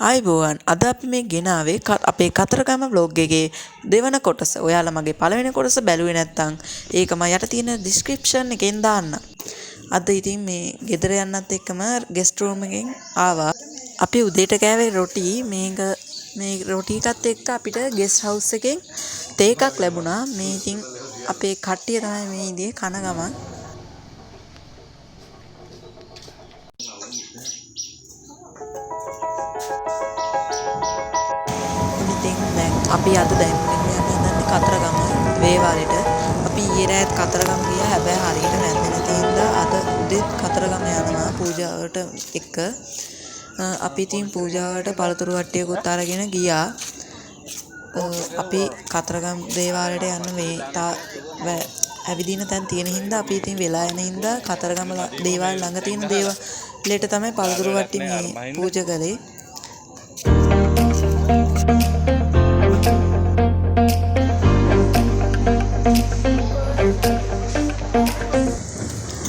ආයිබෝවන් අද අපි මේ ගෙනාවේ අපේ කතරගම vlog එකේ දෙවන කොටස. ඔයාලා මගේ පළවෙනි කොටස බැලුවේ නැත්නම් ඒක මම යට තියෙන description එකෙන් දාන්න. අද ඉතින් මේ ගෙදර යන්නත් එක්කම guest room එකෙන් ආවා. අපි උදේට කෑවේ රොටි. මේ රොටි එකත් එක්ක අපිට guest house එකෙන් තේ එකක් ලැබුණා. මේ ඉතින් අපේ කට්ටිය තමයි මේ ඉදී කන ගමන්. අපි අද දැන් යන්නේ කතරගම වේවාලෙට. අපි ඊයේ රාත් කතරගම ගියා. හැබැයි හරියට නැන්ද නැති හින්දා අද උදේත් කතරගම යනවා පූජාවට එක්ක. අපි ඉතින් පූජාවට පළතුරු වට්ටියකුත් අරගෙන ගියා. අපි කතරගම දේවාලයට යන්න ඇවිදින තැන් තියෙන හින්දා අපි ඉතින් වෙලා යන හින්දා කතරගම දේවාල ළඟ තියෙන දේවාලෙට තමයි පළතුරු වට්ටි මේ පූජා කළේ.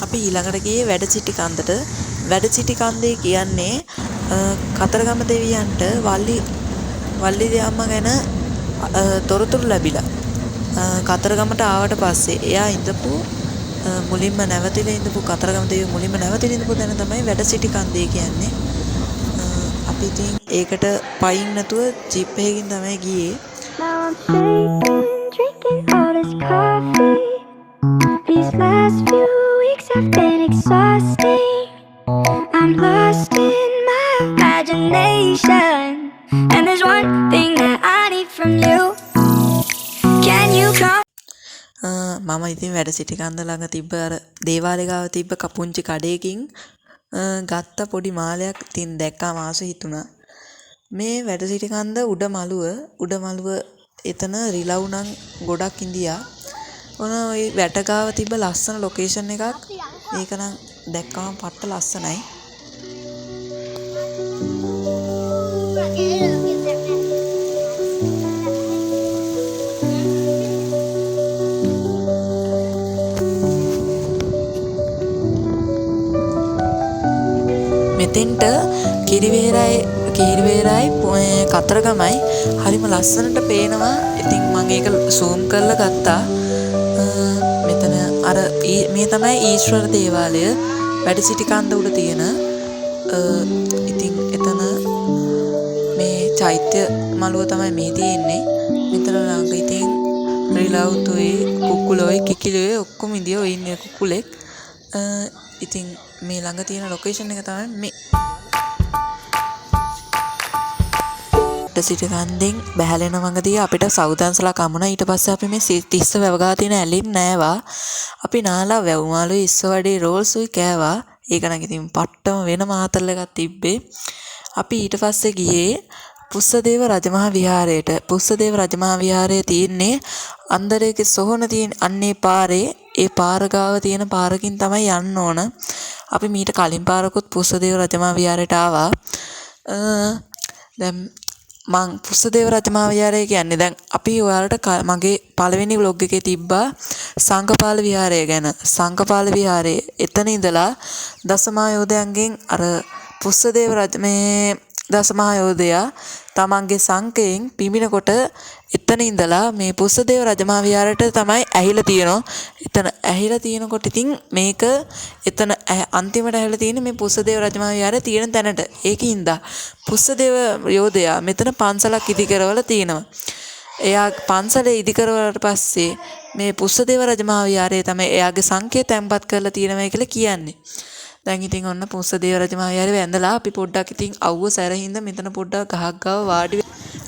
අපි ඊළඟට ගියේ වැඩසිටි කන්දට. වැඩසිටි කන්දේ කියන්නේ කතරගම දෙවියන්ට වල්ලි දෙයම්මා ගැන තොරතුරු ලැබිලා. කතරගමට ආවට පස්සේ එයා ඉඳපු මුලින්ම නැවතිලා ඉඳපු කතරගම දෙවියෝ මුලින්ම නැවතිලා ඉඳපු තැන තමයි වැඩසිටි කන්දේ කියන්නේ. අපි ඉතින් ඒකට පයින් නැතුව ජීප් එකකින් තමයි ගියේ. These last few weeks have been exhausting. I'm lost in my imagination, and there's one thing that I need from you. Can you come? මම ඉතින් වැඩ සිටි කන්ද ළඟ තිබ්බ අර දේවාලේ ගාව තිබ්බ කපුංචි කඩේකින් ගත්ත පොඩි මාලයක් ඉතින් දැක්කාම ආස හිතුණා. මේ වැඩ සිටි කන්ද උඩ මළුව එතන රිලව් නම් ගොඩක් ඉඳියා. ඔය වැට ගාව තිබ්බ ලස්සන ලොකේෂන් එකක්. ඒක නම් දැක්කම පට්ට ලස්සනයි. මෙතෙන්ට කිරිවේරයි කතරගමයි හරිම ලස්සනට පේනවා. ඉතින් මම ඒක zoom කරලා ගත්තා. මෙතන අර මේ තමයි ඊශ්වර දේවාලය වැඩසිටි කන්ද උඩ තියෙන. ඉතින් එතන මේ චෛත්‍ය මළුව තමයි මේ තියෙන්නේ. මෙතන ළඟ ඉතින් රිලව්තුයි කුකුලෝයි කිකිලෝයි ඔක්කොම ඉඳියෝ ඉන්නේ කුකුලෙක්. ඉතින් මේ ළඟ තියෙන ලොකේෂන් එක තමයි මේ. සිටි කන්දෙන් බැහැලෙන වඟදී අපිට සෞදන්සලා කමුණා. ඊට පස්සේ අපි මේ තිස්ස වැව ගා තියෙන ඇලින් නෑවා. අපි නාලා වැව් මාළුයි ඉස්ස වඩේ රෝල්සුයි කෑවා. ඒක නම් ඉතින් පට්ටම වෙන මාතල් එකක් තිබ්බේ. අපි ඊට පස්සේ ගියේ පුස්සදේව රජමහා විහාරයට. පුස්සදේව රජමහා විහාරය තියෙන්නේ අන්දරේක සොහොන තියෙන අන්නේ පාරේ. ඒ පාර ගාව තියෙන පාරකින් තමයි යන්න ඕන. අපි මීට කලින් පාරකුත් පුස්සදේව රජමහා විහාරයට ආවා. දැන් මං පුස්සදේව රජමහා විහාරය කියන්නේ දැන් අපි ඔයාලට මගේ පළවෙනි vlog එකේ තිබ්බා සංඝපාල විහාරය ගැන. සංඝපාල විහාරයේ එතන ඉඳලා දසමහායෝධයන්ගෙන් අර පුස්සදේව මේ දසමහායෝධයා තමන්ගේ සංකයෙන් පිඹිනකොට එතන ඉඳලා මේ පුස්සදේව රජමහා විහාරයට තමයි ඇහිලා තියෙනවා. එතන ඇහිලා තියෙනකොට ඉතින් මේක එතන අන්තිමට ඇහිලා තියෙන්නේ මේ පුස්සදේව රජමහා විහාරය තියෙන තැනට. ඒකින්ද පුස්සදේව යෝධයා මෙතන පන්සලක් ඉදි කරවලා තියෙනවා. එයා පන්සලේ ඉදි කරවලාට පස්සේ මේ පුස්සදේව රජමහා විහාරය තමයි එයාගේ සංකේ තැන්පත් කරලා තියෙනවා කියලා කියන්නේ. දැන් ඉතින් ඔන්න පුස්සදේව රජමහා විහාරේ වැඳලා අපි පොඩ්ඩක් ඉතින් අවුව සැරින්ද මෙතන පොඩ්ඩක් ගහක් ගාව වාඩි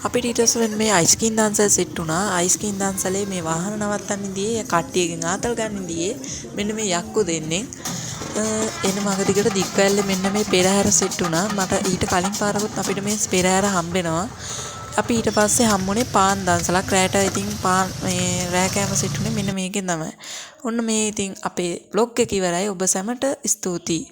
අපිට ඊට පස්සේ මේ අයිස්ක්‍රීම් දන්සල් සෙට් වුණා. අයිස්ක්‍රීම් දන්සලේ මේ වාහන නවත්තන්න ඉඳියේ කට්ටියගෙන් ආතල් ගන්න ඉඳියේ මෙන්න මේ යක්කු දෙන්නේ. එන මග දිගට දික්වැල්ලේ මෙන්න මේ පෙරහැර සෙට් වුණා. මට ඊට කලින් පාරකුත් අපිට මේ පෙරහැර හම්බෙනවා. අපි ඊට පස්සේ හම්බුනේ පාන් දන්සලක්. රැට ඉතින් පාන් මේ රෑ කෑම සෙට් උනේ මෙන්න මේකෙන් තමයි. ඔන්න මේ ඉතින් අපේ vlog එක ඉවරයි. ඔබ සැමට ස්තුතියි.